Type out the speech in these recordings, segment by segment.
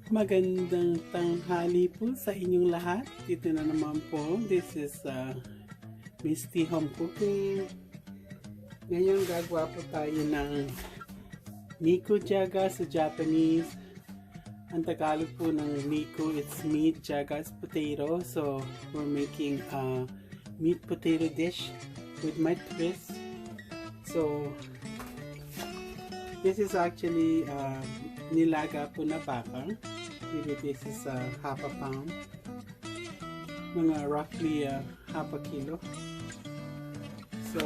Magandang tanghali po sa inyong lahat. Dito na naman po. This is Misty Home Cooking. Ngayon gagawa po tayo ng nikujaga sa Japanese. Ang Tagalog po ng niku, it's meat, jaga is potato. So we're making a meat potato dish with my twist. So this is actually nilaga po na baka. Maybe this is half a pound. Mga roughly half a kilo. So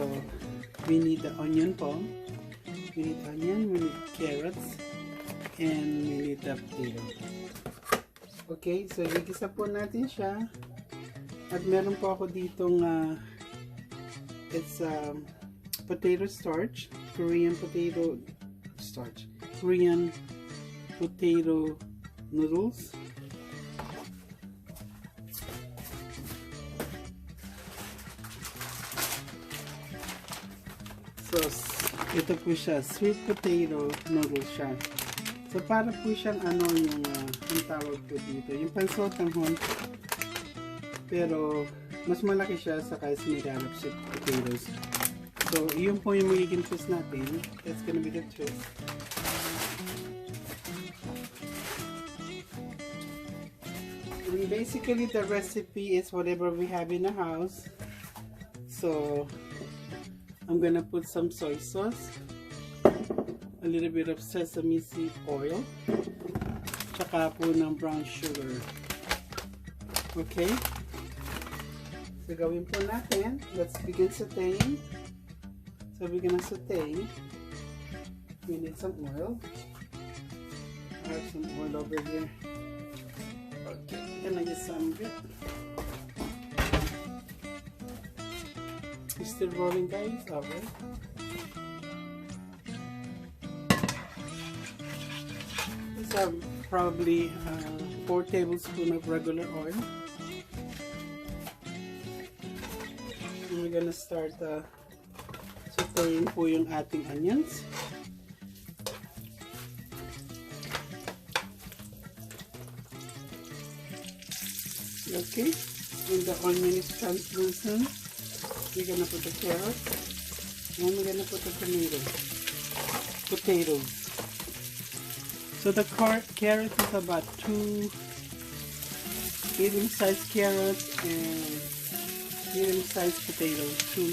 we need the onion po. We need onion, we need carrots, and we need the potato. Okay, so igisa po natin siya. At meron po ako ditong it's potato starch, Korean potato starch, Korean potato noodles. So ito po siya, sweet potato noodles siya. So para po siyang ano yung ang tawag po dito, yung pansotanghon, pero mas malaki siya sa kaysa may dalap sa potatoes. So yun po yung magiging twist natin. That's gonna be the twist. And basically the recipe is whatever we have in the house. So I'm gonna put some soy sauce, a little bit of sesame seed oil, tsaka po ng brown sugar. Okay? So gawin po natin. Let's begin sauteing. So we're gonna saute. We need some oil. I have some oil over here. Okay, gonna get some of it. You still rolling, guys? Alright. These are probably 4 tablespoons of regular oil. And we're gonna start sauteing po yung ating onions. Okay, when the onion is translucent, we're gonna put the carrots, and we're gonna put the potatoes. So the carrot is about 2 medium-sized carrots and medium-sized potatoes. 2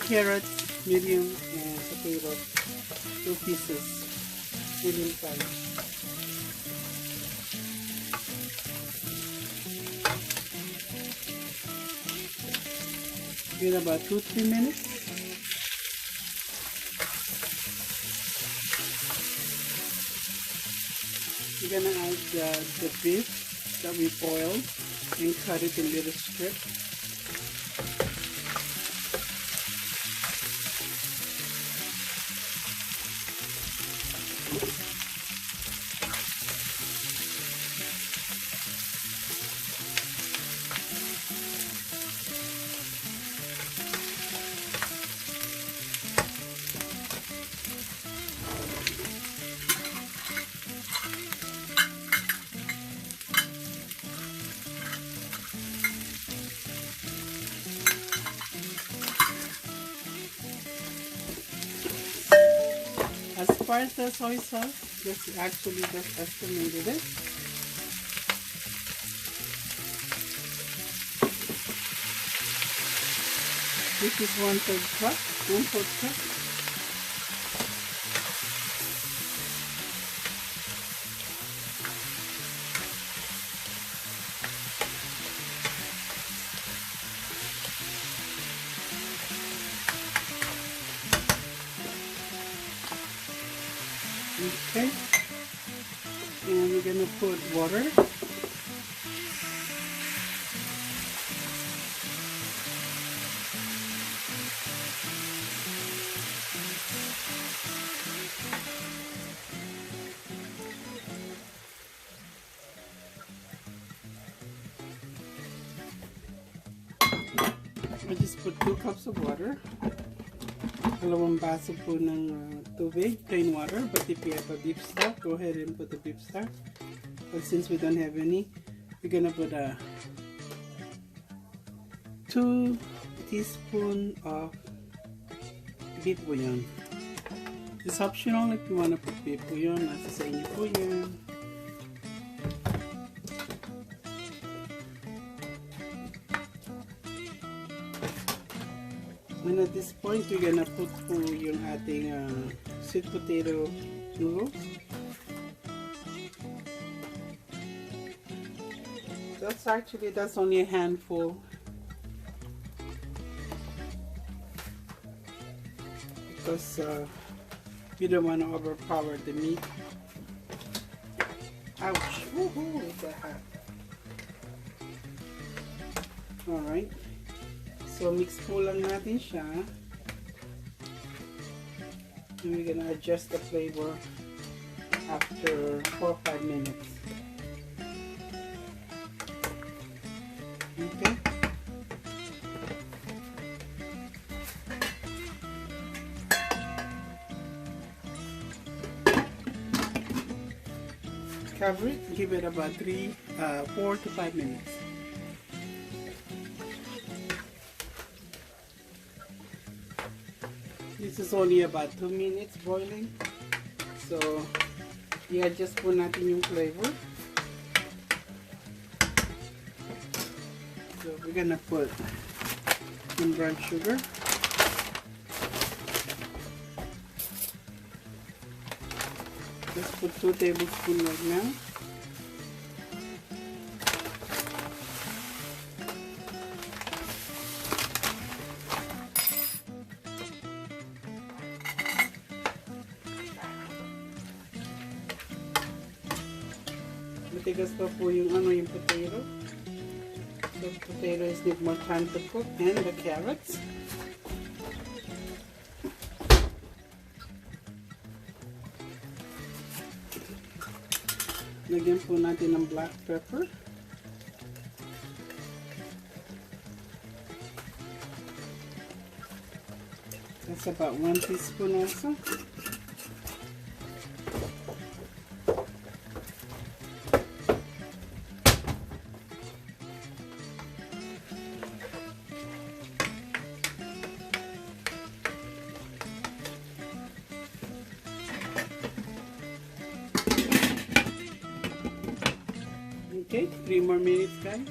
carrots, medium, and potato, 2 pieces, medium-sized. In about 2-3 minutes. We're gonna add the beef that we boiled and cut it in little strips. As far as the soy sauce, this actually just estimated it. This is 1/3 cup, 1/4 cup. Okay, and we're gonna put water. I just put 2 cups of water. Dalawang baso po ng tubig, plain water. But if you have a beef stock, go ahead and put the beef stock. But since we don't have any, we're gonna put a 2 teaspoons of beef bouillon. It's optional if you want to put beef bouillon. Nasa sa inyo po yan. And at this point, we're gonna put po yung ating sweet potato noodles. That's only a handful. Because you don't want to overpower the meat. Ouch! Woohoo! It's that hot. Alright. So mix po lang natin siya. And we're gonna adjust the flavor after 4 or 5 minutes. Okay. Cover it, give it about 4 to 5 minutes. This is only about 2 minutes boiling. So, i-adjust po natin yung flavor. So, we're gonna put some brown sugar. Just put 2 tablespoons right now. Matigas pa po yung potato. So potatoes need more time to cook, and the carrots. Lagyan po natin ng black pepper. That's about 1 teaspoon also. Okay, 3 more minutes, guys.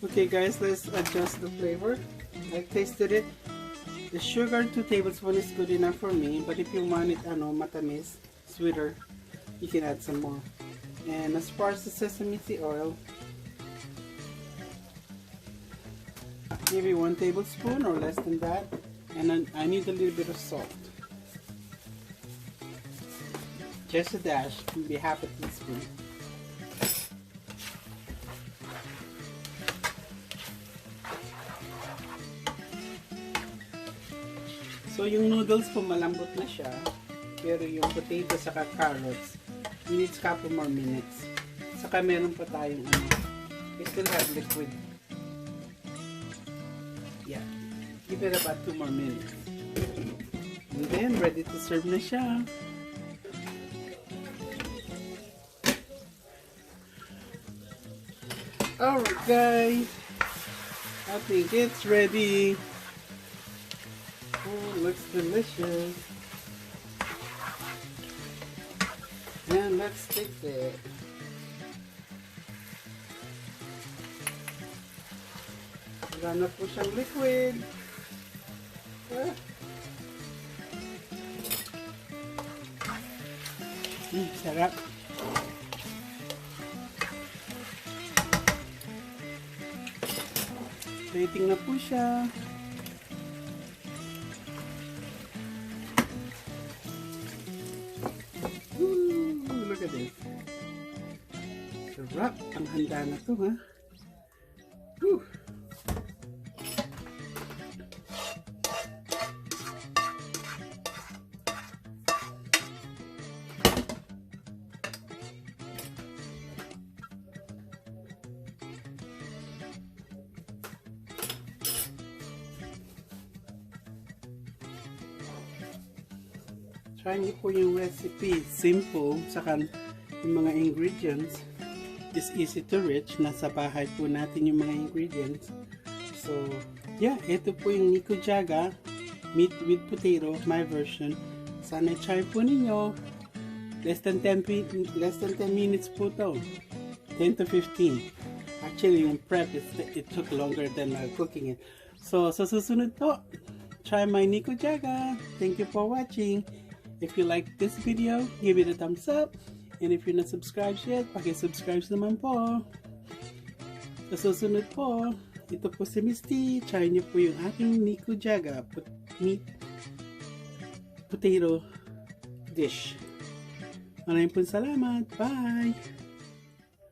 Okay, guys, let's adjust the flavor. I tasted it. The sugar, 2 tablespoons is good enough for me. But if you want it, matamis, sweeter, you can add some more. And as far as the sesame seed oil, maybe 1 tablespoon or less than that. And then I need a little bit of salt. Just a dash, maybe half a teaspoon. So yung noodles po malambot na siya, pero yung potato saka carrots, we need a couple more minutes. Saka meron pa tayong we still have liquid. Yeah, give it about 2 more minutes. And then ready to serve na siya. Alright guys, I think it's ready. Oh, looks delicious. And let's taste it. Wala na po siyang liquid. Sarap. Rating na po siya. Look at this. Sarap. Ang handa na to, ha? Whew. try niyo po yung recipe. Simple, saka yung mga ingredients is easy to reach. Nasa bahay po natin yung mga ingredients. So, yeah, ito po yung nikujaga, meat with potato, my version. Sana try po ninyo. Less than 10 minutes po to. 10 to 15. Actually, yung prep, it took longer than cooking it. So, sa susunod po, try my nikujaga. Thank you for watching. If you like this video, give it a thumbs up. And if you're not subscribed yet, paki-subscribe naman po. Sa susunod po, ito po si Misty. Try niyo po yung aking nikujaga meat potato dish. Maraming po salamat. Bye!